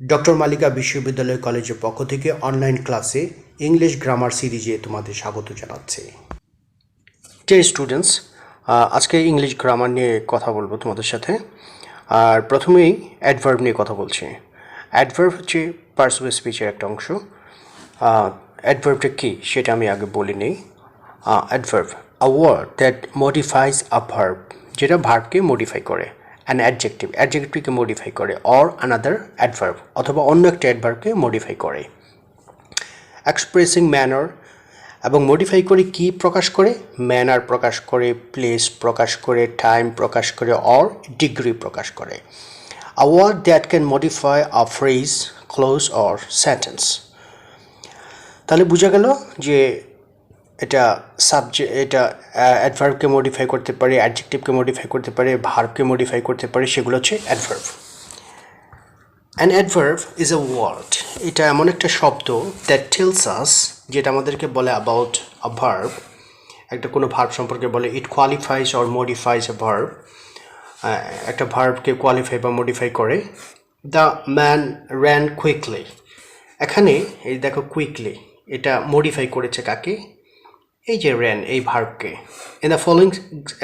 Doctor মালিকা বিশ্ববিদ্যালয় কলেজের পক্ষ থেকে অনলাইন ক্লাসে ইংলিশ গ্রামার সিরিজে তোমাদের স্বাগত জানাচ্ছি। ডিয়ার স্টুডেন্টস, আজকে ইংলিশ গ্রামার নিয়ে কথা বলবো তোমাদের সাথে। আর প্রথমেই অ্যাডভার্ব নিয়ে কথা বলছি। অ্যাডভার্ব হচ্ছে পার্সোনাল স্পিচের একটা অংশ। অ্যাডভার্বটা কী সেটা আমি আগে বলে নিই। Adverb a word that modifies a verb, যেটা ভার্বকে মডিফাই করে। অ্যান অ্যাডজেক্টিভ, অ্যাডজেক্টিভকে মডিফাই করে। অর অ্যানাদার অ্যাডভার্ব, অথবা অন্য একটা অ্যাডভার্বকে মডিফাই করে। এক্সপ্রেসিং ম্যানার, এবং মডিফাই করে কি প্রকাশ করে? ম্যানার প্রকাশ করে, প্লেস প্রকাশ করে, টাইম প্রকাশ করে, অর ডিগ্রি প্রকাশ করে। A word that can modify a phrase, clause or sentence. তাহলে বোঝা গেল যে এটা এটা অ্যাডভার্বকে মডিফাই করতে পারে, অ্যাডজেক্টিভকে মডিফাই করতে পারে, ভার্বকে মডিফাই করতে পারে, সেগুলো হচ্ছে adverb. An adverb is a word, এটা এমন একটা শব্দ দ্যাট টেলস আস, যেটা আমাদেরকে বলে অ্যাবাউট আ ভার্ব, একটা কোনো ভার্ব সম্পর্কে বলে। It qualifies or modifies a verb, একটা ভার্বকে কোয়ালিফাই বা মডিফাই করে। দ্য ম্যান র্যান কুইকলি, এখানে এই দেখো কুইকলি, এটা মডিফাই করেছে কাকে? এই যে র্যান, এই ভার্বকে। In the following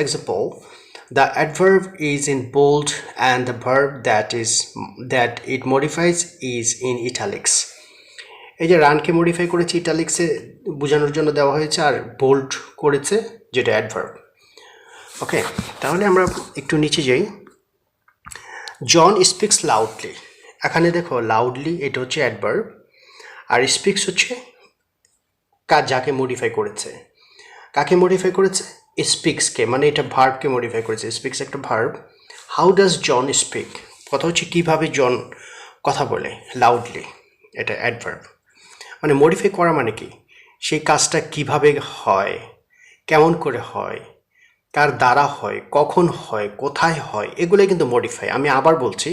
example, the adverb is in bold and the verb that it modifies is in italics. এই যে রানকে মডিফাই করেছে ইটালিক্সে বোঝানোর জন্য দেওয়া হয়েছে, আর বোল্ড করেছে যেটা অ্যাডভার্ব। ওকে, তাহলে আমরা একটু নিচে যাই। জন স্পিক্স লাউডলি, এখানে দেখো লাউডলি এটা হচ্ছে অ্যাডভার্ব, আর স্পিক্স হচ্ছে যাকে মডিফাই করেছে। কাকে মডিফাই করেছে? স্পিক্সকে, মানে এটা ভার্বকে মডিফাই করেছে। স্পিক্স একটা verb. How does John speak, কথা হচ্ছে কীভাবে জন কথা বলে। লাউডলি, এটা অ্যাডভার্ব। মানে মডিফাই করা মানে কি? সেই কাজটা কিভাবে হয়, কেমন করে হয়, কার দ্বারা হয়, কখন হয়, কোথায় হয়, এগুলোই কিন্তু মডিফাই। আমি আবার বলছি,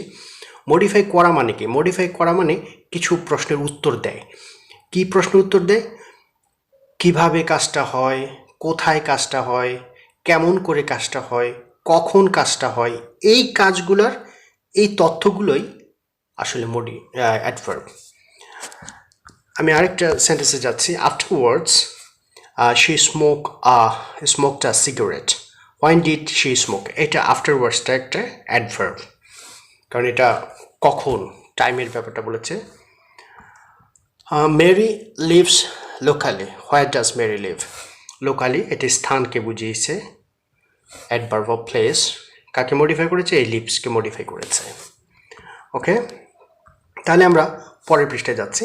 মডিফাই করা মানে কি? মডিফাই করা মানে কিছু প্রশ্নের উত্তর দেয়। কি প্রশ্নের উত্তর দেয়? কিভাবে কাজটা হয়, কোথায় কাজটা হয়, কেমন করে কাজটা হয়, কখন কাজটা হয়, এই কাজগুলোর এই তথ্যগুলোই আসলে অ্যাডভার্ব। আমি আরেকটা সেন্টেন্সে যাচ্ছি। Afterwards she smoked a cigarette. When did she smoke, এটা আফটারওয়ার্ডসটা একটা অ্যাডভার্ব, কারণ এটা কখন, টাইমের ব্যাপারটা বলেছে। Mary lives locally. Where does Mary live? Locally, এটি স্থানকে বুঝিয়েছে। অ্যাডভার্ব অফ প্লেস কাকে মডিফাই করেছে? এই লিভসকে মডিফাই করেছে। ওকে, তাহলে আমরা পরের পৃষ্ঠায় যাচ্ছি।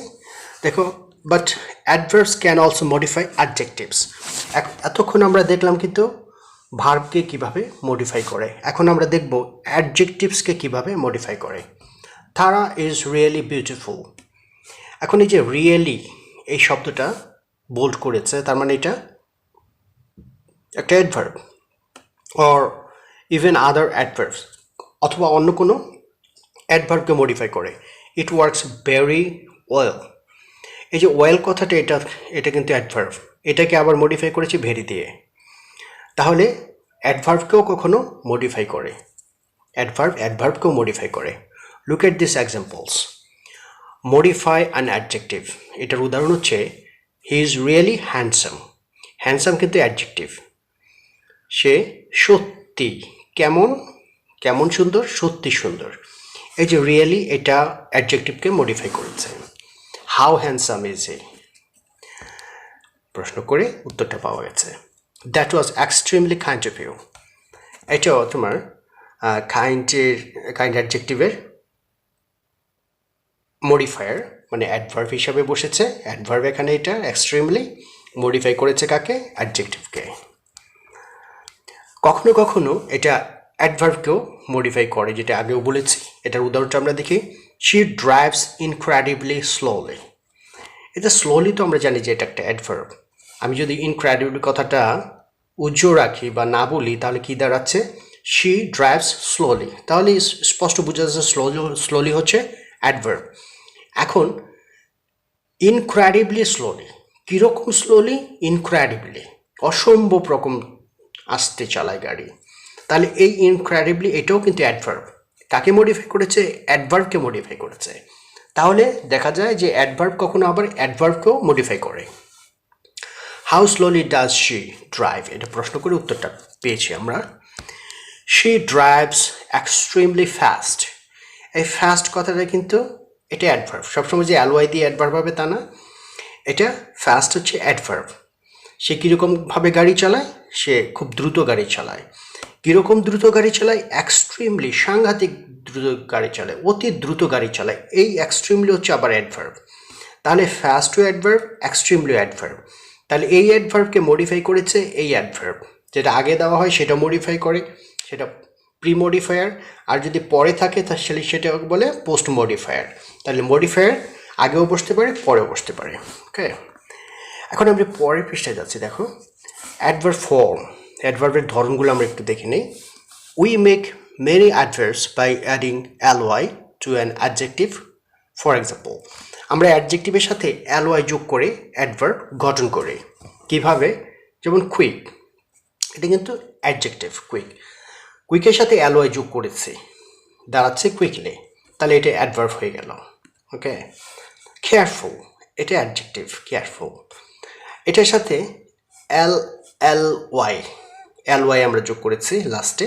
দেখো, but adverbs can also modify adjectives. এতক্ষণ আমরা দেখলাম কিন্তু ভার্বকে কিভাবে মডিফাই করে, এখন আমরা দেখব অ্যাডজেক্টিভসকে কিভাবে মডিফাই করে। তারা ইজ রিয়েলি বিউটিফুল। এখন এই যে রিয়েলি এই শব্দটা বোল্ড করেছে, তার মানে এটা একটা adverb. Or even other adverbs, অথবা অন্য কোনো অ্যাডভার্বকে মডিফাই করে। ইট ওয়ার্কস ভেরি ওয়েল, এই যে ওয়েল কথাটা, এটা কিন্তু অ্যাডভার্ব, এটাকে আবার মডিফাই করেছে ভেরি দিয়ে। তাহলে অ্যাডভার্বকেও কখনো মডিফাই করে, অ্যাডভার্বকেও মডিফাই করে। Look at this examples. Modify an adjective, এটার উদাহরণ হচ্ছে he is really handsome. Handsome কিন্তু অ্যাডজেক্টিভ। সে সত্যি কেমন, কেমন সুন্দর, সত্যি সুন্দর। এই যে রিয়েলি, এটা অ্যাডজেক্টিভকে মডিফাই করেছে। হাউ হ্যান্ডসাম ইজ হি, প্রশ্ন করে উত্তরটা পাওয়া গেছে। That was extremely kind of you, এটাও তোমার কাইন্ড অ্যাডজেক্টিভের মডিফায়ার, মানে অ্যাডভার্ব হিসাবে বসেছে। অ্যাডভার্ব এখানে এটা এক্সট্রিমলি মডিফাই করেছে কাকে? অ্যাডজেক্টিভকে। কখনো কখনো এটা অ্যাডভার্বকেও মডিফাই করে, যেটা আগেও বলেছি। এটার উদাহরণটা আমরা দেখি। She drives incredibly slowly. এটা স্লোলি তো আমরা জানি যে এটা একটা অ্যাডভার্ব। আমি যদি ইনক্রেডিবলি কথাটা উজ্জ্বল রাখি বা না বলি, তাহলে কি দাঁড়াচ্ছে? She drives slowly. তাহলে স্পষ্ট বোঝা যাচ্ছে স্লোলি হচ্ছে অ্যাডভার্ব। এখন ইনক্রেডিবলি স্লোলি, কীরকম স্লোলি? ইনক্রেডিবলি, অসম্ভব রকম আস্তে চালায় গাড়ি। তাহলে এই ইনক্রেডিবলি এটাও কিন্তু অ্যাডভার্ব। কাকে মডিফাই করেছে? অ্যাডভার্বকে মডিফাই করেছে। তাহলে দেখা যায় যে অ্যাডভার্ব কখনো আবার অ্যাডভার্বকেও মডিফাই করে। How slowly does she drive, এটা প্রশ্ন করে উত্তরটা পেয়েছি আমরা। শি ড্রাইভস এক্সট্রিমলি ফাস্ট, এই ফাস্ট কথাটা কিন্তু এটা অ্যাডভার্ব, সবসময় যে অ্যালওয়াই দিয়ে অ্যাডভার্ব হবে তা না, এটা ফাস্ট হচ্ছে অ্যাডভার্ব। সে কীরকমভাবে গাড়ি চালায়, সে খুব দ্রুত গাড়ি চালায়। কীরকম দ্রুত গাড়ি চালায়, এক্সট্রিমলি, সাংঘাতিক দ্রুত গাড়ি চালায়, অতি দ্রুত গাড়ি চালায়, এই এক্সট্রিমলি হচ্ছে আবার অ্যাডভার্ব। তাহলে ফাস্টও অ্যাডভার্ব, এক্সট্রিমলিও অ্যাডভার্ব। তাহলে এই অ্যাডভার্বকে মডিফাই করেছে এই অ্যাডভার্ব, যেটা আগে দেওয়া হয় সেটা মডিফাই করে, সেটা প্রি মডিফায়ার, আর যদি পরে থাকে তাহলে সেটা বলে পোস্ট মডিফায়ার। তাহলে মডিফায়ার আগেও বসতে পারে, পরেও বসতে পারে। ওকে, এখন আমরা পরের পৃষ্ঠায় যাচ্ছি। দেখো অ্যাডভার্ব ফর্ম, অ্যাডভার্বের ধরনগুলো আমরা একটু দেখে নিই। We make many adverbs by adding ly to an adjective. For example, আমরা অ্যাডজেক্টিভের সাথে ly যোগ করে অ্যাডভার্ব গঠন করি। কিভাবে? যেমন কুইক, এটা কিন্তু অ্যাডজেক্টিভ। কুইকের সাথে ly যোগ করেছি, দাঁড়াচ্ছে কুইকলি, তাহলে এটা অ্যাডভার্ব হয়ে গেল। ওকে, কেয়ারফুল, এটা অ্যাডজেক্টিভ, কেয়ারফুল। এটার সাথে ly আমরা যোগ করেছি লাস্টে,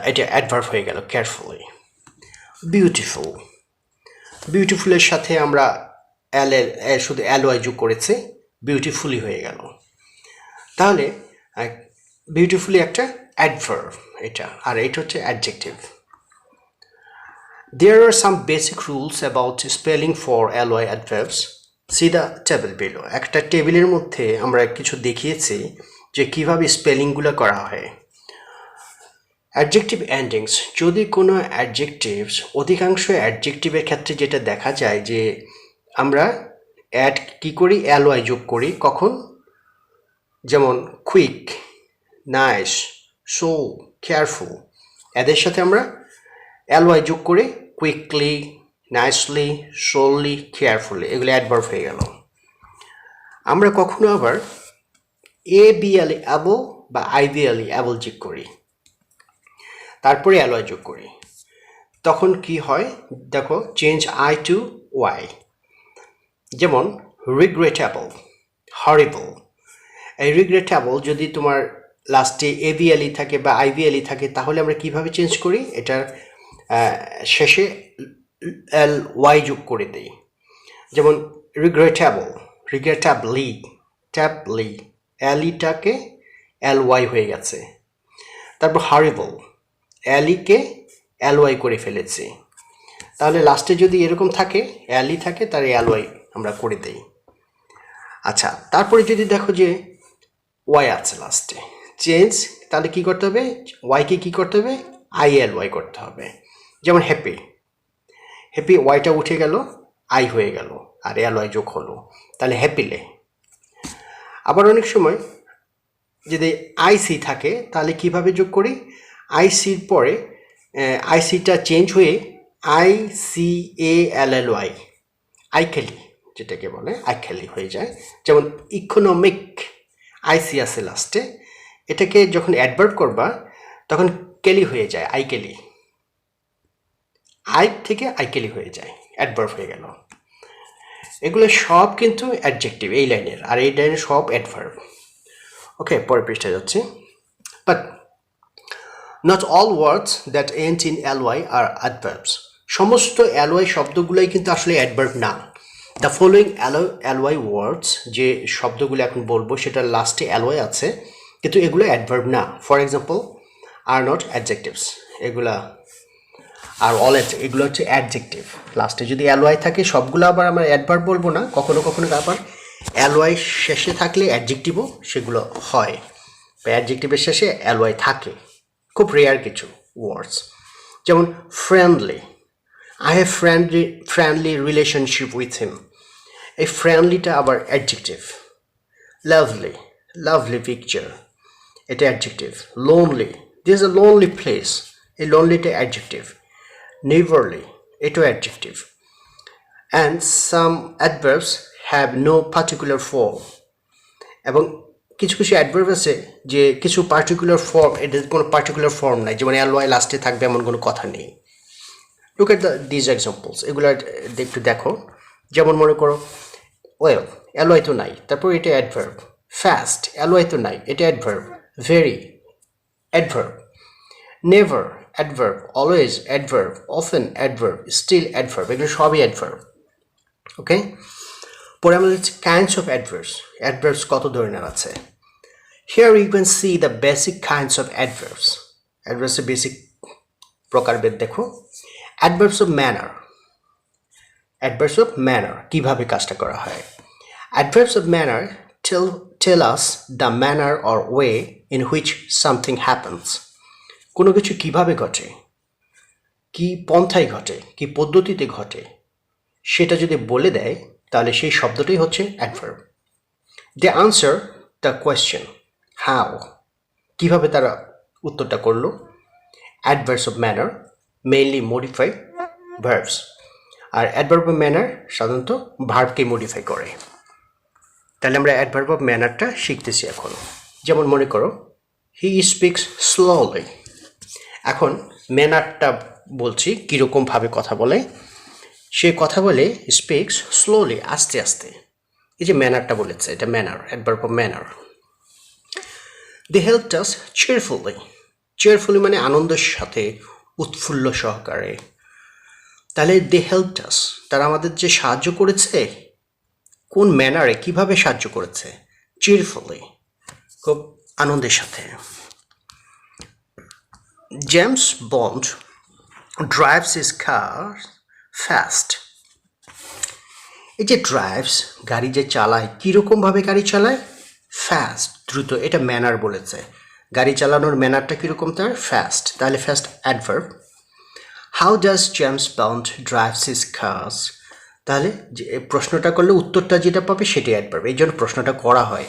এটা অ্যাডভার্ব হয়ে গেল কেয়ারফুলি। বিউটিফুল, বিউটিফুলের সাথে আমরা শুধু ly যোগ করেছি, বিউটিফুলি হয়ে গেল। তাহলে বিউটিফুলি একটা অ্যাডভার্ব এটা, আর এটা হচ্ছে adjective. There are some basic rules about spelling for ly adverbs. See the table below. একটা টেবিলের মধ্যে আমরা কিছু দেখিয়েছি যে কিভাবে স্পেলিংগুলো করা হয়। অ্যাডজেক্টিভ এন্ডিংস, যদি কোনো অ্যাডজেক্টিভস, অধিকাংশ অ্যাডজেক্টিভের ক্ষেত্রে যেটা দেখা যায় যে আমরা অ্যাড কি করি, ly যোগ করি। কখন? যেমন কুইক, নাইস, সো, কেয়ারফুল, এদের সাথে আমরা ly যোগ করে কুইকলি, নাইসলি, সোললি, কেয়ারফুলি, এগুলো অ্যাডভার্ব হয়ে গেল। আমরা কখনো আবার ably অ্যাবল বা ideally অ্যাবল যোগ করি, তারপরে ly যোগ করি, তখন কি হয় দেখো, চেঞ্জ I to y। যেমন রিগ্রেটেবল, হরিবল। এই রিগ্রেটেবল যদি তোমার লাস্টে ably থাকে বা ivly থাকে, তাহলে আমরা কিভাবে চেঞ্জ করি, এটার শেষে ly যোগ করে দেই। যেমন রিগ্রেটেবল, রিগ্রেটেবলি, ট্যাবলি, লিটাকে ly হয়ে গেছে। তারপর হরিবল, কে ly করে ফেলেছি। তাহলে লাস্টে যদি এরকম থাকে, লি থাকে, তার ly আমরা করে দেই। আচ্ছা, তারপরে যদি দেখো যে y আছে লাস্টে, চেঞ্জ, তাহলে কি করতে হবে, কে কি করতে হবে, ily করতে হবে। যেমন হ্যাপি, হ্যাপি ওয়াইটা উঠে গেল, আই হয়ে গেল, আর ly যোগ হলো, তাহলে হ্যাপিলে। আবার অনেক সময় যদি আইসি থাকে, তাহলে কিভাবে যোগ করি, আইসির পরে আইসিটা চেঞ্জ হয়ে ICALLY, আইকেলি, যেটাকে বলে আইকেলি হয়ে যায়। যেমন ইকোনমিক, আইসি আছে লাস্টে, এটাকে যখন অ্যাডভার্ব করবা তখন কেলি হয়ে যায়, আইকেলি, আই থেকে আইকেলি হয়ে যায়, অ্যাডভার্ব হয়ে গেল। এগুলো সব কিন্তু অ্যাডজেক্টিভ এই লাইনের, আর এই লাইনের সব অ্যাডভার্ব। ওকে, পরের পৃষ্ঠায় যাচ্ছি। But not all words that end in ly are adverbs, সমস্ত ly শব্দগুলোই কিন্তু আসলে অ্যাডভার্ব না। দ্য ফলোয়িং ly ওয়ার্ডস, যে শব্দগুলো এখন বলবো সেটার লাস্টে ly আছে, কিন্তু এগুলো অ্যাডভার্ব না। For example, are not adjectives, এগুলা আর অল, এগুলো হচ্ছে অ্যাডজেক্টিভ। লাস্টে যদি ly থাকে, সবগুলো আবার আমরা অ্যাডভার্ব বলবো না, কখনো কখনো আবার ly শেষে থাকলে অ্যাডজেক্টিভও সেগুলো হয়, বা অ্যাডজেক্টিভের শেষে ly থাকে, খুব রেয়ার কিছু ওয়ার্ডস। যেমন friendly, I have friendly relationship with him, এই ফ্রেন্ডলিটা আবার অ্যাডজেক্টিভ। লাভলি, লাভলি পিকচার, এটা adjective. Lonely, this is a lonely place, এই লোনলিটা অ্যাডজেক্টিভ। নেভারলি, এটাও adjective. And some adverbs have no particular form, এবং কিছু কিছু অ্যাডভার্ব আছে যে কিছু পার্টিকুলার ফর্ম, এদের কোনো পার্টিকুলার ফর্ম নাই, যেমন ly লাস্টে থাকবে এমন কোনো কথা নেই। লুক এট দিজ এক্সাম্পলস, এগুলো একটু দেখো। যেমন মনে করো ওয়েল, অ্যালয় তো নাই, তারপর এটা অ্যাডভার্ব। ফাস্ট, অ্যালয় তো নাই, এটা adverb. Very, adverb. Never, adverb. Always, adverb. Often, adverb. Still, adverb. এগুলো সবই অ্যাডভার্ব। ওকে, পরে আমাদের হচ্ছে কাইন্ডস অফ অ্যাডভার্বস। অ্যাডভার্বস কত ধরনের আছে। Here you can see the basic kinds of adverbs. অ্যাডভার্বসের বেসিক প্রকারভেদ দেখো। Adverbs of manner, adverbs of manner, কিভাবে কাজটা করা হয়। Adverbs of manner tell us the manner or way in which something happens. কোনো কিছু কিভাবে ঘটে, কি পন্থায় ঘটে, কি পদ্ধতিতে ঘটে, সেটা যদি বলে দেয় তাহলে সেই শব্দটাই হচ্ছে adverb. They answer the question how, কিভাবে তারা উত্তরটা করলো। Adverbs of manner mainly modify verbs, আর অ্যাডভার্ব অফ ম্যানার সাধারণত ভার্বকে মডিফাই করে। তাহলে আমরা অ্যাডভার্ব অফ ম্যানারটা শিখতেছি এখন। যেমন মনে করো হি স্পিক্স স্লোলি। এখন ম্যানারটা বলছি কীরকমভাবে কথা বলে। সে কথা বলে স্পিক্স স্লোলি, আস্তে আস্তে। এই যে ম্যানারটা বলেছে, এটা manner, adverb of manner. They helped us cheerfully. Cheerfully মানে আনন্দের সাথে, উৎফুল্ল সহকারে। তাহলে দে হেল্পড আস, তারা আমাদের যে সাহায্য করেছে, কোন ম্যানারে, কিভাবে সাহায্য করেছে। চিরফুলি, খুব আনন্দের সাথে। জেমস বন্ড ড্রাইভস হিজ কার ফাস্ট। এই যে ড্রাইভস, গাড়ি যে চালায়, কীরকমভাবে গাড়ি চালায়। ফাস্ট, দ্রুত। এটা ম্যানার বলেছে, গাড়ি চালানোর ম্যানারটা কীরকম তার, ফাস্ট। তাহলে fast adverb. How does James Bond drives his cars. তাহলে যে প্রশ্নটা করলে উত্তরটা যেটা পাবে সেটাই অ্যাডভার্ব। এই জন্য প্রশ্নটা করা হয়,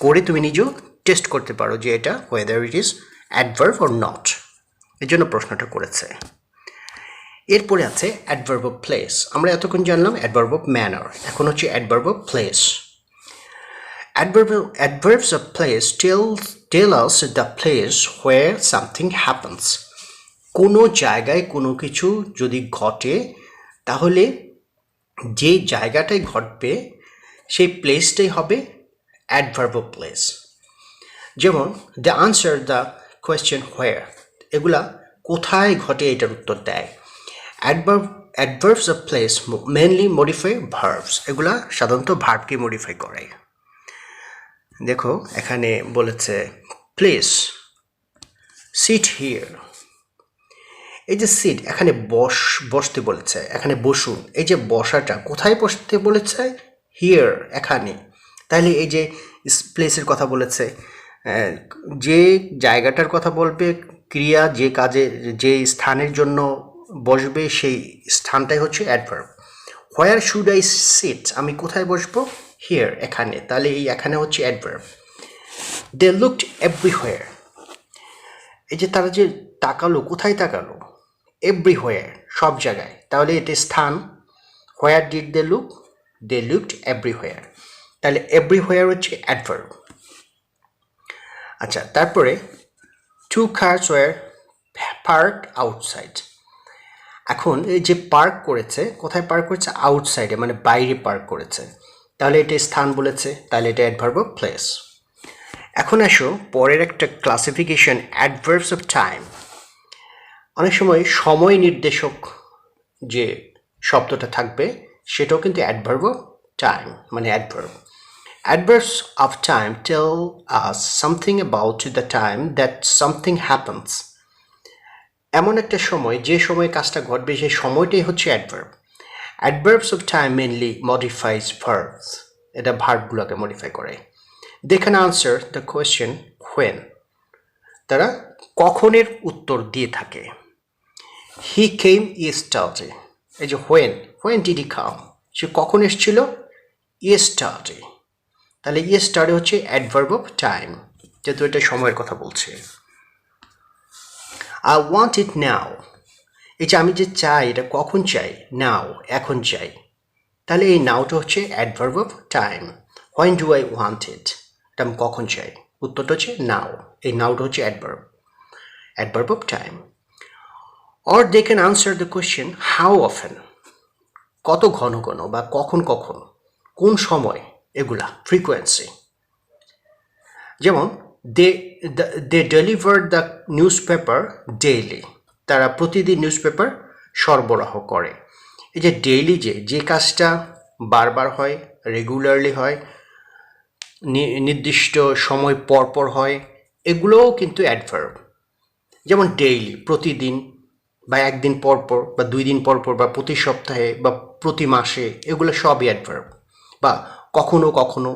করে তুমি নিজেও টেস্ট করতে পারো যে এটা weather it is adverb or not. এর জন্য প্রশ্নটা করেছে। এরপরে আছে অ্যাডভার্ব অফ প্লেস। আমরা এতক্ষণ জানলাম অ্যাডভার্ব অফ ম্যানার, এখন হচ্ছে adverb of place. Adverbs of place tell us the place where something happens. কোনো জায়গায় কোনো কিছু যদি ঘটে তাহলে যে জায়গাটায় ঘটবে সেই প্লেসটাই হবে অ্যাডভার্ব অফ প্লেস। যেমন দ্য আনসার দ্য কোয়েশ্চেন হোয়ার, এগুলা কোথায় ঘটে এটার উত্তর দেয়। Adverbs of place mainly modify verbs, এগুলা সাধারণত ভার্বকে মডিফাই করে। দেখো এখানে বলেছে প্লেস, সিট হিয়ার। এই যে সিট, এখানে বসতে বলেছে, এখানে বসুন। এই যে বসাটা কোথায় বসতে বলেছে, হিয়ার, এখানে। তাহলে এই যে প্লেসের কথা বলেছে, যে জায়গাটার কথা বলবে, ক্রিয়া যে কাজে যে স্থানের জন্য বসবে সেই স্থানটাই হচ্ছে adverb. Where should I sit, আমি কোথায় বসবো, হিয়ার, এখানে। তাহলে এই এখানে হচ্ছে অ্যাডভার্ব। দে লুকড এভরিহোয়ার, এই যে তারা যে তাকালো, কোথায় তাকালো, এভরিহোয়ার, সব জায়গায়। তাহলে এটা স্থান। Where did they look, they looked everywhere. তাহলে এভরিহোয়ার হচ্ছে অ্যাডভার্ব। আচ্ছা, তারপরে two cars were parked outside. এখন এই যে পার্ক করেছে, কোথায় পার্ক করেছে, আউটসাইডে, মানে বাইরে পার্ক করেছে। তাহলে এটা স্থান বলেছে, তাহলে এটা অ্যাডভার্ব অফ প্লেস। এখন আসো পরের একটা ক্লাসিফিকেশন, অ্যাডভার্বস অফ টাইম। অনেক সময় সময় নির্দেশক যে শব্দটা থাকবে সেটাও কিন্তু অ্যাডভার্ব অফ টাইম, মানে adverb. Adverbs of time tell us something about the time that something happens. এমন একটা সময়, যে সময় কাজটা ঘটবে সেই সময়টাই হচ্ছে adverb. Adverbs of time mainly modifies verbs. এটা ভার্বগুলোকে মডিফাই করে। They can answer the question when. তারা কখনের উত্তর দিয়ে থাকে। He came yesterday. এই যে when did he come? সে কখন এসেছিল, yesterday. তাহলে yesterday হচ্ছে অ্যাডভার্ব অফ টাইম, যেহেতু এটা সময়ের কথা বলছে। I want it now. এই যে আমি যে চাই, এটা কখন চাই, নাও, এখন চাই। তাহলে এই নাওটা হচ্ছে adverb of time. When do I want it? এটা আমি কখন চাই, উত্তরটা হচ্ছে নাও। এই নাওটা হচ্ছে adverb of time. or they can answer the question how often, কত ঘন ঘন বা কখন কখন, কোন সময়, এগুলা ফ্রিকোয়েন্সি। যেমন they deliver the newspaper daily, তারা প্রতিদিন নিউজ পেপার সরবরাহ করে। এই যে ডেইলি যে কাজটা বারবার হয়, রেগুলারলি হয়, নির্দিষ্ট সময় পর পর হয়, এগুলোও কিন্তু অ্যাডভার্ব। যেমন ডেইলি প্রতিদিন, বা একদিন পর পর, বা 2 দিন পর পর, বা প্রতি সপ্তাহে, বা প্রতি মাসে, এগুলো সবই অ্যাডভার্ব। বা কখনো কখনো,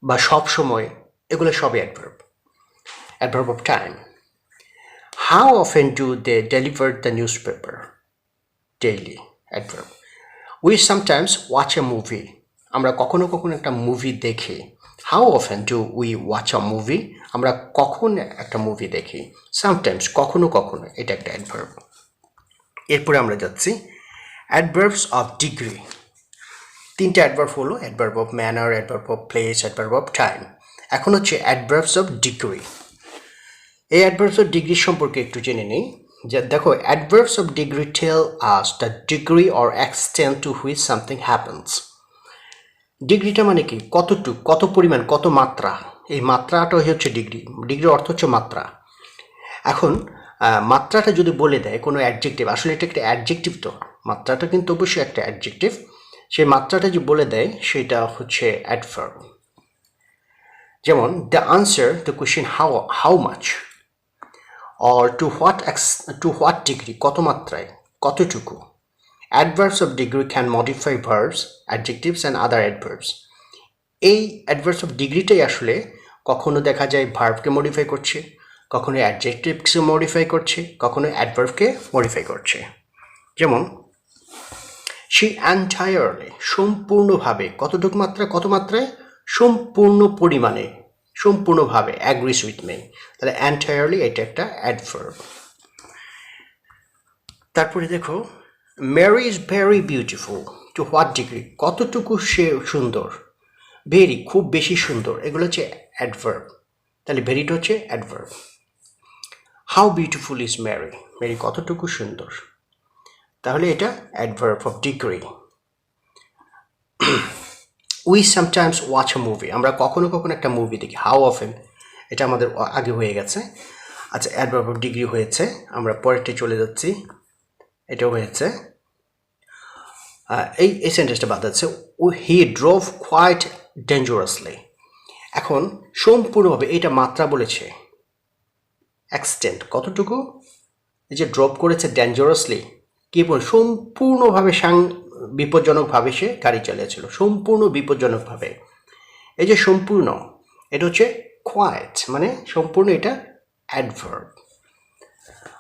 বা সব সময়, এগুলো সবই adverb. Adverb of time, how often do they deliver the newspaper daily, adverb. We sometimes watch a movie, আমরা কখনো কখনো একটা মুভি দেখি। How often do we watch a movie, আমরা কখন একটা মুভি দেখি। সামটাইমস, কখনো কখনো, এটা একটা অ্যাডভার্ব। এরপরে আমরা যাচ্ছি অ্যাডভার্বস অফ ডিগ্রি। 3টে অ্যাডভার্ব হলো adverb of manner, adverb of place, adverb of time. এখন হচ্ছে অ্যাডভার্বস অফ ডিগ্রি। এই অ্যাডভার্বস অফ ডিগ্রি সম্পর্কে একটু জেনে নিই। যে দেখো, adverbs of degree tell us the degree or extent to which something happens. ডিগ্রিটা মানে কি? কতটুক, কত পরিমাণ, কত মাত্রা। এই মাত্রাটাই হচ্ছে ডিগ্রি। ডিগ্রির অর্থ হচ্ছে মাত্রা। এখন মাত্রাটা যদি বলে দেয় কোনো অ্যাডজেক্টিভ, আসলে এটা একটা অ্যাডজেক্টিভ, তো মাত্রাটা কিন্তু অবশ্যই একটা অ্যাডজেক্টিভ। সেই মাত্রাটা যে বলে দেয় সেটা হচ্ছে অ্যাডভার্ব। যেমন the answer the question how much, or to what degree, কত মাত্রায়, কতটুকু। Adverbs of degree can modify verbs, adjectives and other adverbs. এই অ্যাডভার্বস অফ ডিগ্রিটাই আসলে কখনো দেখা যায় ভার্বকে মডিফাই করছে, কখনো অ্যাডজেক্টিভসকে মডিফাই করছে, কখনো অ্যাডভার্বকে মডিফাই করছে। যেমন শি এন্টায়ারলি, সম্পূর্ণভাবে, কতটুকু মাত্রা, কত মাত্রায়, সম্পূর্ণ পরিমাণে, সম্পূর্ণভাবে, অ্যাগ্রিস উইথ মি। তাহলে এন্টায়ারলি এটা একটা অ্যাডভার্ব। তারপরে দেখো, Mary is very beautiful, to what degree, কতটুকু সে সুন্দর, ভেরি, খুব বেশি সুন্দর, এগুলো হচ্ছে অ্যাডভার্ব। তাহলে ভেরিটা হচ্ছে adverb. How beautiful is Mary, Mary কতটুকু সুন্দর, তাহলে এটা adverb of degree. We sometimes watch a movie, আমরা কখনো কখনো একটা মুভি দেখি। হাউ অফেন, এটা আমাদের আগে হয়ে গেছে। আচ্ছা, অ্যাডভার্ব অফ ডিগ্রি হয়েছে, আমরা পরেরটি চলে যাচ্ছি। এটাও হয়েছে। এই সেন্টেন্সটা বাদ যাচ্ছে, হি ড্রোভ কোয়াইট ডেঞ্জারাসলি। এখন সম্পূর্ণভাবে, এটা মাত্রা বলেছে, এক্সটেন্ট কতটুকু, এই যে ড্রপ করেছে ডেঞ্জারাসলি, কি বল, সম্পূর্ণভাবে বিপজ্জনকভাবে সে গাড়ি চালিয়েছিল, সম্পূর্ণ বিপজ্জনকভাবে। এই যে সম্পূর্ণ, এটা হচ্ছে কোয়াইট, মানে সম্পূর্ণ, এটা adverb.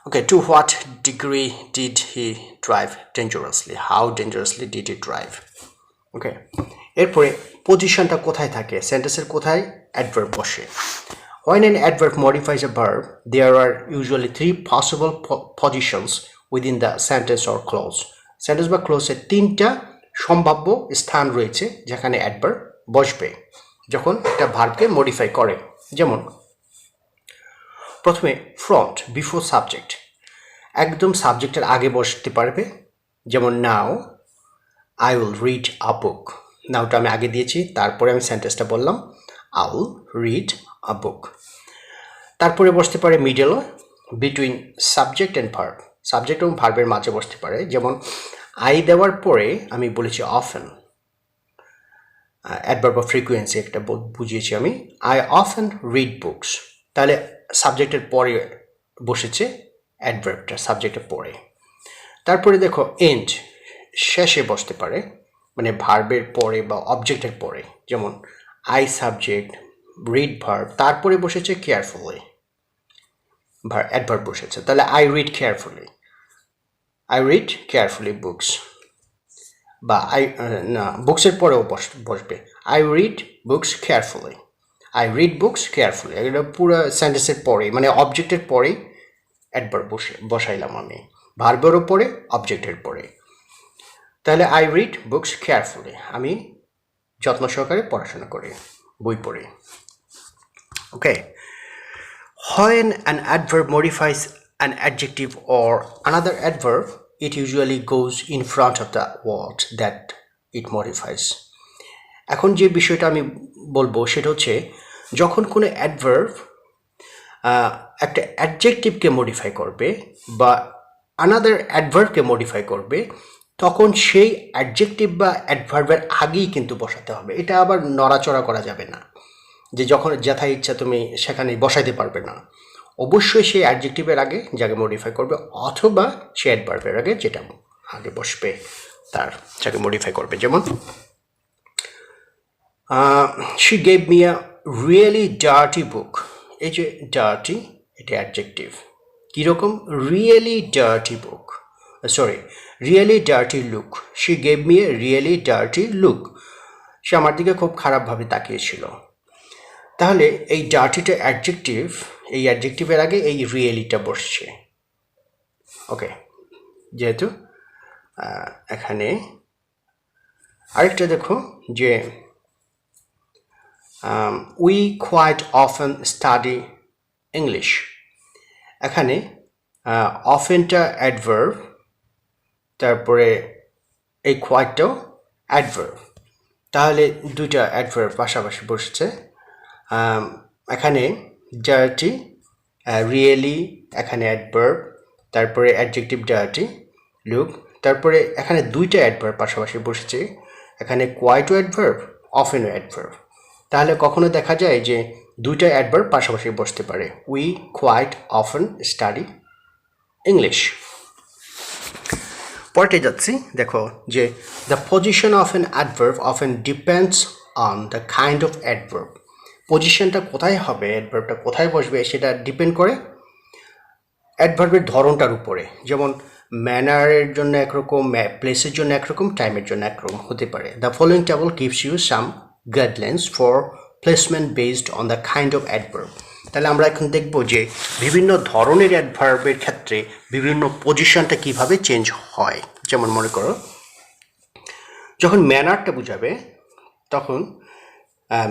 Okay, to what degree did he drive dangerously? How dangerously did he drive? Okay, এরপরে পজিশনটা কোথায় থাকে, সেন্টেন্সের কোথায় অ্যাডভার্ব বসে। When an adverb modifies a verb, there are usually 3 possible positions within the sentence or clause. Sentence বা ক্লোজে 3টা সম্ভাব্য স্থান রয়েছে যেখানে অ্যাডভার্ব বসবে যখন একটা ভার্বকে মডিফাই করে। যেমন প্রথমে ফ্রন্ট, বিফোর সাবজেক্ট, একদম সাবজেক্টের আগে বসতে পারবে। যেমন now I will read a book, নাওটা আমি আগে দিয়েছি, তারপরে আমি সেন্টেন্সটা বললাম I will read a book. তারপরে বসতে পারে middle, between subject and verb, subject এবং ভার্বের মাঝে বসতে পারে। যেমন আই দেওয়ার পরে আমি বলেছি অফেন, অ্যাডভার্ব অফ ফ্রিকোয়েন্সি একটা বুঝিয়েছি আমি, আই অফেন রিড বুকস, তাহলে সাবজেক্টের পরে বসেছে অ্যাডভার্বটা, সাবজেক্টের পরে। তারপরে দেখো এন্ড, শেষে বসতে পারে, মানে ভার্বের পরে বা অবজেক্টের পরে। যেমন আই সাবজেক্ট, রিড ভার্ব, তারপরে বসেছে কেয়ারফুলি, অ্যাডভার্ব বসেছে। তাহলে আই রিড কেয়ারফুলি বুকস, বা না, বুকসের পরেও বসবে আই রিড বুকস কেয়ারফুলি, এটা পুরো সেন্টেন্সের পরে, মানে অবজেক্টের পরেই অ্যাডভার্ব বসাইলাম আমি, ভার্বেরও পরে, অবজেক্টের পরে। তাহলে আই রিড বুকস কেয়ারফুলি, আমি যত্ন সহকারে পড়াশোনা করি, বই পড়ি। ওকে, when an adverb modifies an adjective or another adverb, it usually goes in front of the word that it modifies. এখন যে বিষয়টা আমি বলবো সেটা হচ্ছে যখন কোনো অ্যাডভার্ব একটা অ্যাডজেক্টিভকে মডিফাই করবে বা আনাদার অ্যাডভার্বকে মডিফাই করবে, তখন সেই অ্যাডজেক্টিভ বা অ্যাডভার্বের আগেই কিন্তু বসাতে হবে। এটা আবার নড়াচড়া করা যাবে না, যে যখন যথা ইচ্ছা তুমি সেখানে বসাইতে পারবে না। অবশ্যই সেই অ্যাডজেক্টিভের আগে যাকে মডিফাই করবে, অথবা সেই অ্যাডভার্বের আগে যেটা আগে বসবে তার যাকে মডিফাই করবে। যেমন she gave me a really dirty book. এই যে ডার্টি, এটা অ্যাডজেক্টিভ। কীরকম? Really dirty book, sorry really dirty look. she gave me a really dirty look. সে আমার দিকে খুব খারাপভাবে তাকিয়েছিল। তাহলে এই ডার্টিটা অ্যাডজেক্টিভ, এই অ্যাডজেক্টিভের আগে এই রিয়েলিটা বসছে। ওকে, যেহেতু এখানে আরেকটা দেখো যে we quite often study English. এখানে oftenটা অ্যাডভার্ব, তারপরে এই quiteটাও অ্যাডভার্ব। তাহলে দুইটা অ্যাডভার্ব পাশাপাশি বসছে। এখানে ডার্টি, রিয়েলি এখানে অ্যাডভার্ব, তারপরে অ্যাডজেক্টিভ ডার্টি লুক, তারপরে এখানে দুইটা অ্যাডভার্ব পাশাপাশি বসছে। এখানে কোয়াইটও অ্যাডভার্ব, অফেনও অ্যাডভার্ব। তাহলে কখনো দেখা যায় যে দুইটা অ্যাডভার্ব পাশাপাশি বসতে পারে। We quite often study English. পরে যাচ্ছি, দেখো যে the position of an adverb often depends on the kind of adverb. পজিশনটা কোথায় হবে, অ্যাডভার্বটা কোথায় বসবে, সেটা ডিপেন্ড করে অ্যাডভার্বের ধরনটার উপরে। যেমন ম্যানারের জন্য একরকম, প্লেসের জন্য একরকম, টাইমের জন্য একরকম হতে পারে। The following table gives you some guidelines for placement based on the kind of adverb. তাহলে আমরা এখন দেখব যে বিভিন্ন ধরনের অ্যাডভার্বের ক্ষেত্রে বিভিন্ন পজিশনটা কিভাবে চেঞ্জ হয়। যেমন মনে করো যখন ম্যানারটা বুঝাবে তখন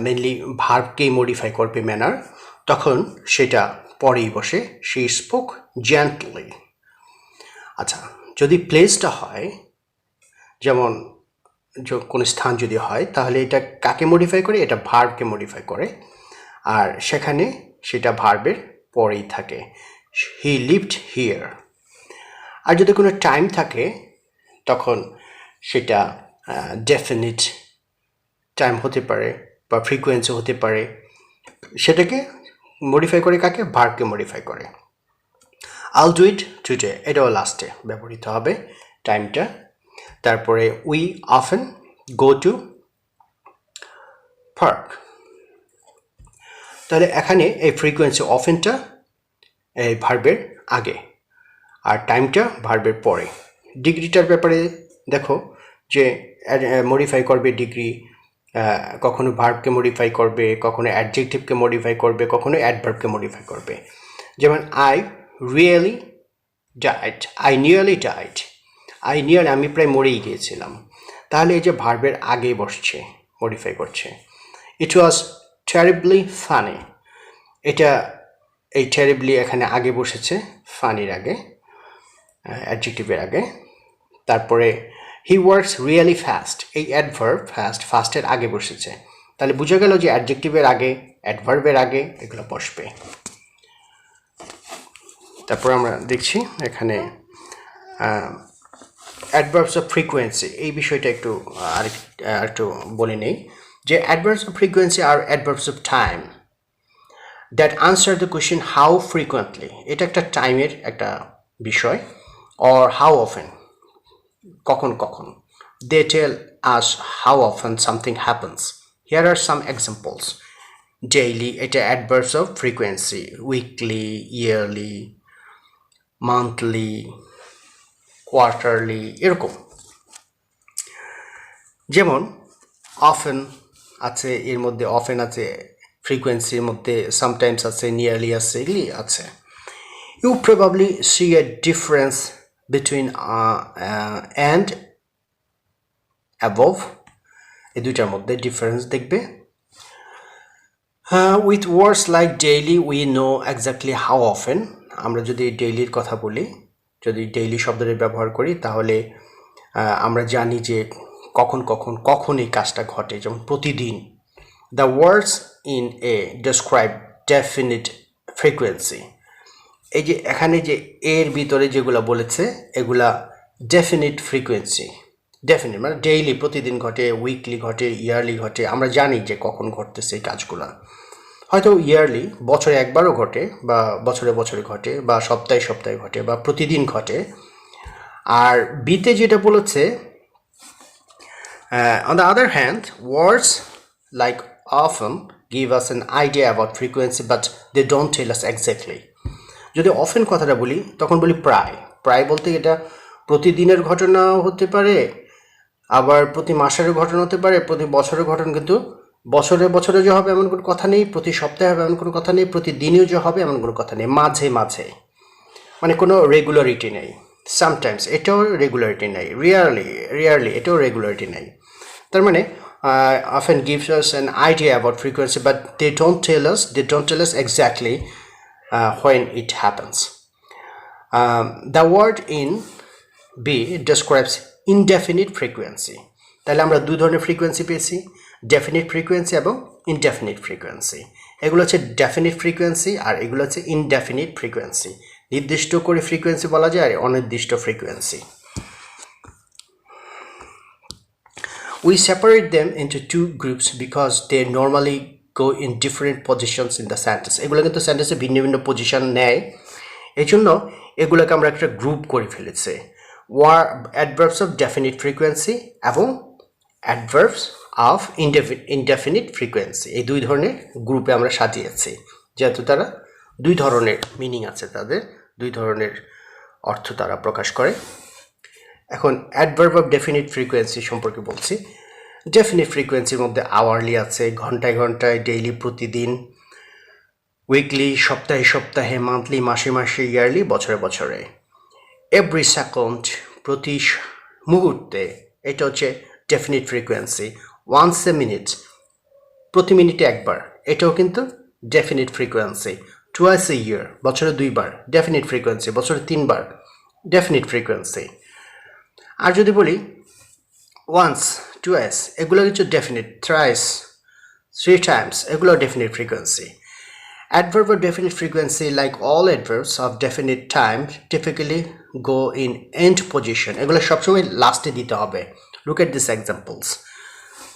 মেনলি ভার্বকেই মডিফাই করবে ম্যানার, তখন সেটা পরেই বসে শি স্পোক জেন্টলি। আচ্ছা, যদি প্লেসটা হয়, যেমন কোনো স্থান যদি হয়, তাহলে এটা কাকে মডিফাই করে? এটা ভার্বকে মডিফাই করে, আর সেখানে সেটা ভার্বের পরেই থাকে, হি লিভড হিয়ার। আর যদি কোনো টাইম থাকে তখন সেটা ডেফিনিট টাইম হতে পারে বা ফ্রিকোয়েন্সি হতে পারে, সেটাকে মডিফাই করে কাকে? ভার্বকে মডিফাই করে। আল ডু ইট টুডে, এটাও লাস্টে ব্যবহৃত হবে টাইমটা। তারপরে we often go to park. তাহলে এখানে এই ফ্রিকোয়েন্সি অফেনটা এই ভার্বের আগে আর টাইমটা ভার্বের পরে। ডিগ্রিটার ব্যাপারে দেখো যে মডিফাই করবে ডিগ্রি, কখনো ভার্বকে মডিফাই করবে, কখনো অ্যাডজেক্টিভকে মডিফাই করবে, কখনো অ্যাডভার্বকে মডিফাই করবে। যেমন I really died, I nearly died, I nearly আমি প্রায় মরেই গিয়েছিলাম। তাহলে এই যে ভার্বের আগে বসছে, মডিফাই করছে। ইট ওয়াজ টেরিবলি ফানি, এটা এই টেরিবলি এখানে আগে বসেছে, ফানির আগে, অ্যাডজেক্টিভের আগে। তারপরে হি ওয়ার্কস রিয়েলি ফাস্ট, এই অ্যাডভার্ব ফাস্টের আগে বসেছে। তাহলে বোঝা গেল যে অ্যাডজেক্টিভের আগে, অ্যাডভার্বের আগে এগুলো বসবে। তারপর আমরা দেখছি এখানে অ্যাডভার্বস অফ ফ্রিকোয়েন্সি, এই বিষয়টা একটু একটু বলে নেই যে adverbs of frequency are adverbs of time that answer the question how frequently, এটা একটা টাইমের একটা বিষয়, অর হাউ অফেন, কখন কখন। They tell us how often something happens, here are some examples. Daily, এটা adverbs of frequency, weekly, yearly, monthly, quarterly, এরকম। যেমন অফেন আছে, এর মধ্যে অফেন আছে, ফ্রিকোয়েন্সির মধ্যে সামটাইমস আছে, নিয়ারলি আছে, এগুলি আছে। You probably see a difference between and above, এই দুইটার মধ্যে ডিফারেন্স দেখবে। With words like daily we know exactly how often, আমরা যদি ডেইলির কথা বলি, যদি ডেইলি শব্দের ব্যবহার করি, তাহলে আমরা জানি যে কখন এই কাজটা ঘটে, যেমন প্রতিদিন। The words in a describe definite frequency. এই যে এখানে যে এর ভিতরে যেগুলো বলেছে এগুলা ডেফিনিট ফ্রিকোয়েন্সি। ডেফিনিট মানে ডেইলি, প্রতিদিন ঘটে, উইকলি ঘটে, ইয়ারলি ঘটে। আমরা জানি যে কখন ঘটতেছে এই কাজগুলো। হয়তো ইয়ারলি, বছরে একবারও ঘটে, বা বছরে বছরে ঘটে, বা সপ্তাহে সপ্তাহে ঘটে, বা প্রতিদিন ঘটে। আর বিতে যেটা বলেছে, on the other hand, words like often give us an idea about frequency, but they don't tell us exactly. যদি অফেন কথাটা বলি তখন বলি প্রায়। প্রায় বলতে এটা প্রতিদিনের ঘটনা হতে পারে, আবার প্রতি মাসের ঘটনা হতে পারে, প্রতি বছরের ঘটনা। কিন্তু বছরে বছরে যে হবে এমন কোনো কথা নেই, প্রতি সপ্তাহে হবে এমন কোনো কথা নেই, প্রতিদিনও যে হবে এমন কোনো কথা নেই, মাঝে মাঝে, মানে কোনো রেগুলারিটি নেই। সামটাইমস এটাও রেগুলারিটি নেই, রিয়ারলি এটাও রেগুলারিটি নেই। তার মানে often gives us an idea about frequency, but they don't tell us exactly when it happens. The word in B describes indefinite frequency. তাহলে আমরা দুই ধরনের ফ্রিকোয়েন্সি পেয়েছি, ডেফিনিট ফ্রিকোয়েন্সি এবং ইনডেফিনিট ফ্রিকোয়েন্সি। এগুলো হচ্ছে ডেফিনিট ফ্রিকোয়েন্সি, আর এগুলো হচ্ছে ইনডেফিনিট ফ্রিকোয়েন্সি। নির্দিষ্ট করে ফ্রিকোয়েন্সি বলা যায় আর অনির্দিষ্ট frequency. We separate them into two groups because they normally go in different positions in the sentence. এগুলো কিন্তু সেন্টেন্সে ভিন্ন ভিন্ন পজিশন নেয়, এই জন্য এগুলোকে আমরা একটা গ্রুপ করে ফেলেছি। অ্যাডভার্বস অফ ডেফিনিট ফ্রিকোয়েন্সি এবং অ্যাডভার্বস অফ ইনডেফিনিট ফ্রিকোয়েন্সি, এই দুই ধরনের গ্রুপে আমরা সাজিয়েছি, যেহেতু তারা দুই ধরনের মিনিং আছে, তাদের দুই ধরনের অর্থ তারা প্রকাশ করে। এখন অ্যাডভার্ব অফ ডেফিনিট ফ্রিকোয়েন্সি সম্পর্কে বলছি। ডেফিনিট ফ্রিকোয়েন্সির মধ্যে আওয়ারলি আছে, ঘন্টায় ঘন্টায়, ডেইলি প্রতিদিন, উইকলি সপ্তাহে সপ্তাহে, মান্থলি মাসে মাসে, ইয়ারলি বছরে বছরে। এভরি সেকেন্ড প্রতি মুহূর্তে, এটা হচ্ছে definite frequency. Once a minute প্রতি মিনিটে একবার, এটাও কিন্তু definite frequency. Twice a year বছরে দুইবার, ডেফিনিট ফ্রিকোয়েন্সি। বছরে তিনবার, ডেফিনিট ফ্রিকোয়েন্সি। আর যদি বলি ওয়ান্স, টুয়াইস, এগুলো হচ্ছে ডেফিনিট। থ্রাইস, থ্রি টাইমস, এগুলো definite frequency. Adverb of definite frequency, like all adverbs of definite time, typically go in end position. এগুলো সবসময় লাস্টে দিতে হবে। Look at these examples.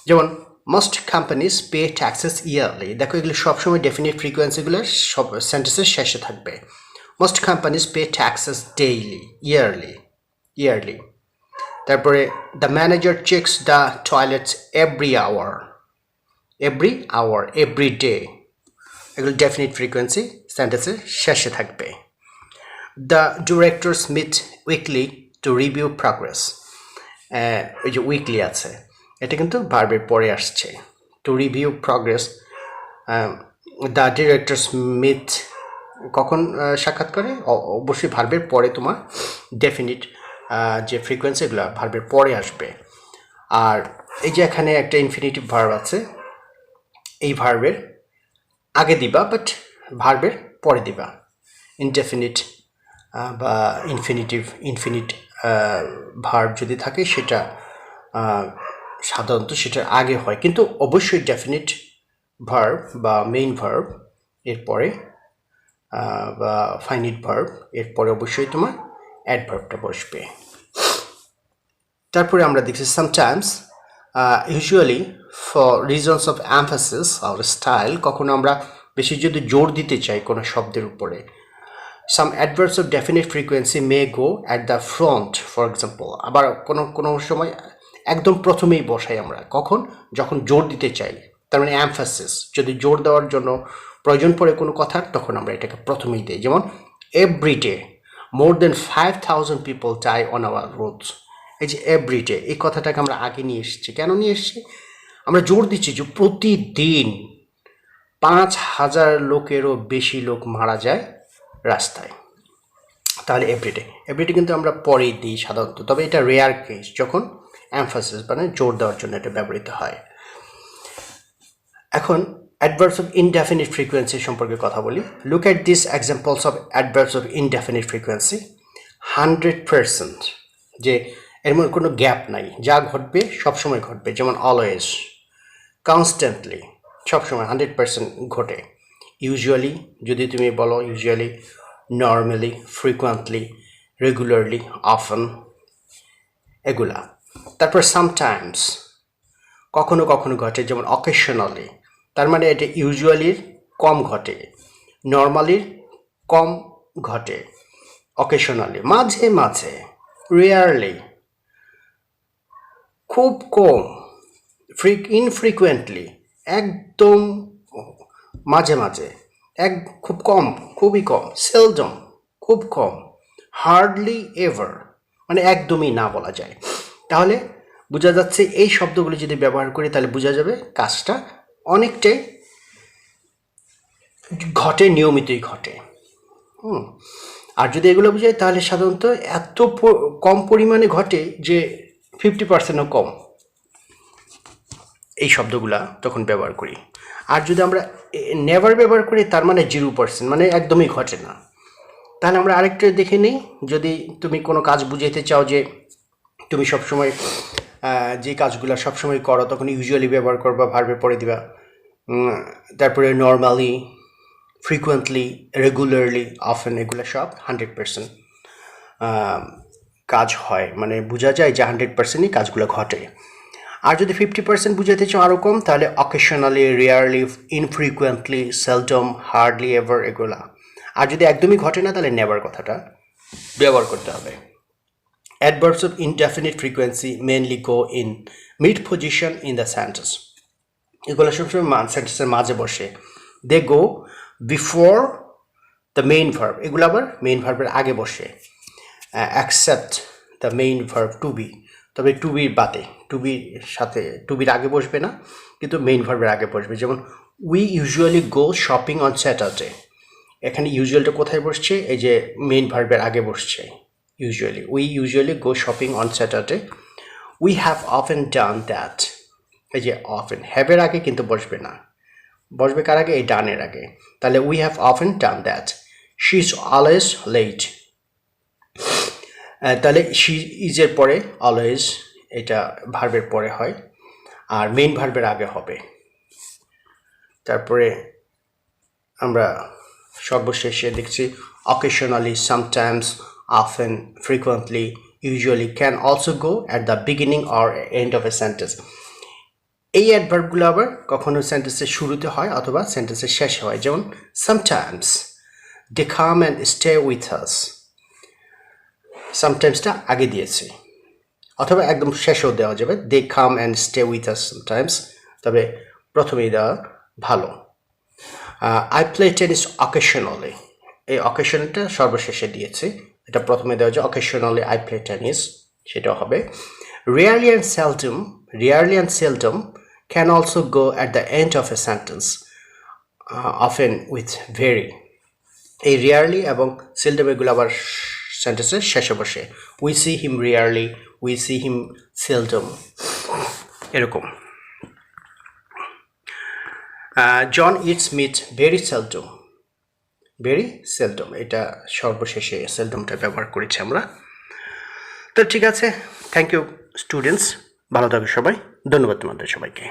যেমন most companies pay taxes yearly. দেখো এগুলো সবসময় ডেফিনিট ফ্রিকোয়েন্সিগুলো সব সেন্টেন্সের শেষে থাকবে। Most companies pay taxes daily, yearly. তারপরে the manager checks the toilets every hour, every day. এগুলো ডেফিনিট ফ্রিকোয়েন্সি, সেন্টেন্সের শেষে থাকবে। The directors meet weekly to review progress. ওই যে উইকলি আছে, এটা কিন্তু ভার্বের পরে আসছে। To review progress, the directors meet কখন সাক্ষাৎ করে? অবশ্যই ভার্বের পরে তোমার ডেফিনিট যে ফ্রিকোয়েন্সি, এগুলো ভার্বের পরে আসবে। আর এই যে এখানে একটা ইনফিনিটিভ ভার্ব আছে, এই ভার্বের আগে দিবা, বাট ভার্বের পরে দিবা। ইনডেফিনিট বা ইনফিনিট ভার্ব যদি থাকে, সেটা সাধারণত সেটার আগে হয়, কিন্তু অবশ্যই ডেফিনিট ভার্ব বা মেইন ভার্ব এরপরে, বা ফাইনিট ভার্ব এরপরে অবশ্যই তোমার অ্যাডভার্বটা বসবে। তারপরে আমরা দেখছি sometimes, usually for reasons of emphasis আর স্টাইল, কখনো আমরা বেশি যদি জোর দিতে চাই কোনো শব্দের উপরে, some adverbs of definite frequency may go at the front, for example. আবার কোনো সময় একদম প্রথমেই বসাই আমরা, কখন? যখন জোর দিতে চাই, তার মানে এমফাসিস, যদি জোর দেওয়ার জন্য প্রয়োজন পড়ে কোনো কথার, তখন আমরা এটাকে প্রথমেই দিই। যেমন everyday more then 5,000 people die on our roads. এই যে এভরিডে, এই কথাটাকে আমরা আগে নিয়ে এসেছি। কেন নিয়ে এসেছি? আমরা জোর দিচ্ছি যে প্রতিদিন 5,000 লোকেরও বেশি লোক মারা যায় রাস্তায়। তাহলে এভরিডে কিন্তু আমরা পরেই দিই সাধারণত, তবে এটা রেয়ার কেস, যখন এমফাসিস মানে জোর দেওয়ার জন্য এটা ব্যবহৃত হয়। এখন adverbs of indefinite frequency সম্পর্কে কথা বলি look at these examples of adverbs of indefinite frequency 100% যে এর মধ্যে কোনো গ্যাপ নাই যা ঘটবে সব সময় ঘটবে যেমন always constantly সব সময় 100% ঘটে usually যদি তুমি বলো usually normally frequently regularly often এগুলা তারপর sometimes কখনো কখনো ঘটে যেমন occasionally তার মানে এটা ইউজুয়ালির কম ঘটে নরমালির কম ঘটে অকেশনালি মাঝে মাঝে রেয়ারলি খুব কম ইনফ্রিকুয়েন্টলি একদম মাঝে মাঝে খুব কম খুবই কম সেলডম খুব কম হার্ডলি এভার মানে একদমই না বলা যায় তাহলে বোঝা যাচ্ছে এই শব্দগুলো যদি ব্যবহার করি তাহলে বোঝা যাবে কাজটা অনেকটাই ঘটে নিয়মিতই ঘটে আর যদি এগুলো বুঝাই তাহলে সাধারণত এত কম পরিমাণে ঘটে যে 50%ও কম এই শব্দগুলা তখন ব্যবহার করি আর যদি আমরা নেভার ব্যবহার করি তার মানে 0% মানে একদমই ঘটে না তাহলে আমরা আরেকটা দেখে নিই যদি তুমি কোনো কাজ বুঝাইতে চাও যে তুমি সবসময় যে কাজগুলো সবসময় করো তখন ইউজুয়ালি ব্যবহার করবা ভার্বের পরে দিবা তারপরে নর্মালি ফ্রিকুয়েন্টলি রেগুলারলি অফেন এগুলো সব 100% কাজ হয় মানে বোঝা যায় যে 100%ই কাজগুলো ঘটে আর যদি 50% বুঝাতে চাও আরও কম তাহলে occasionally rarely ইনফ্রিকুয়েন্টলি seldom hardly ever এগুলা আর যদি একদমই ঘটে না তাহলে নেভার কথাটা ব্যবহার করতে হবে Adverbs of indefinite frequency mainly go in mid position in the sentence. এগুলো সবসময় সেন্টেন্সের মাঝে বসে they go before the main verb এগুলো আবার মেইন ভার্বের আগে বসে except the main verb to be তবে টু বির বাদে টু বির সাথে টু বির আগে বসবে না কিন্তু মেইন ভার্বের আগে বসবে যেমন we usually go shopping on Saturday এখানে ইউজুয়ালটা কোথায় বসছে এই যে মেইন ভার্বের আগে বসছে usually we usually go shopping on Saturday we have often done that এই যে often have এর আগে কিন্তু বসবে না বসবে কার আগে এই done এর আগে তাহলে we have often done that she is always late তাহলে she is এর পরে always এটা ভার্বের পরে হয় আর মেইন ভার্বের আগে হবে তারপরে আমরা সর্বশেষে দেখছি occasionally sometimes often frequently usually can also go at the beginning or end of a sentence এই অ্যাডভার্বগুলো আবার কখনো সেন্টেন্সের শুরুতে হয় অথবা সেন্টেন্সের শেষে হয় যেমন sometimes they come and stay with us sometimes-টা আগে দিয়েছে অথবা একদম শেষেও দেওয়া যাবে they come and stay with us sometimes তবে প্রথমেই দেওয়া ভালো I play tennis occasionally এই occasionalটা সর্বশেষে দিয়েছে এটা প্রথমে দেওয়া যায় occasionally I play tennis সেটাও হবে rarely and seldom can also go at the end of a sentence often with very এই rarely এবং seldom এগুলো আবার সেন্টেন্সের শেষে বসে we see him rarely we see him seldom এরকম John eats meat very seldom এটা সর্বশেষে সেলডমটা ব্যবহার করেছি আমরা তো ঠিক আছে থ্যাংক ইউ স্টুডেন্টস ভালো থাকবে সবাই ধন্যবাদ তোমাদের সবাইকে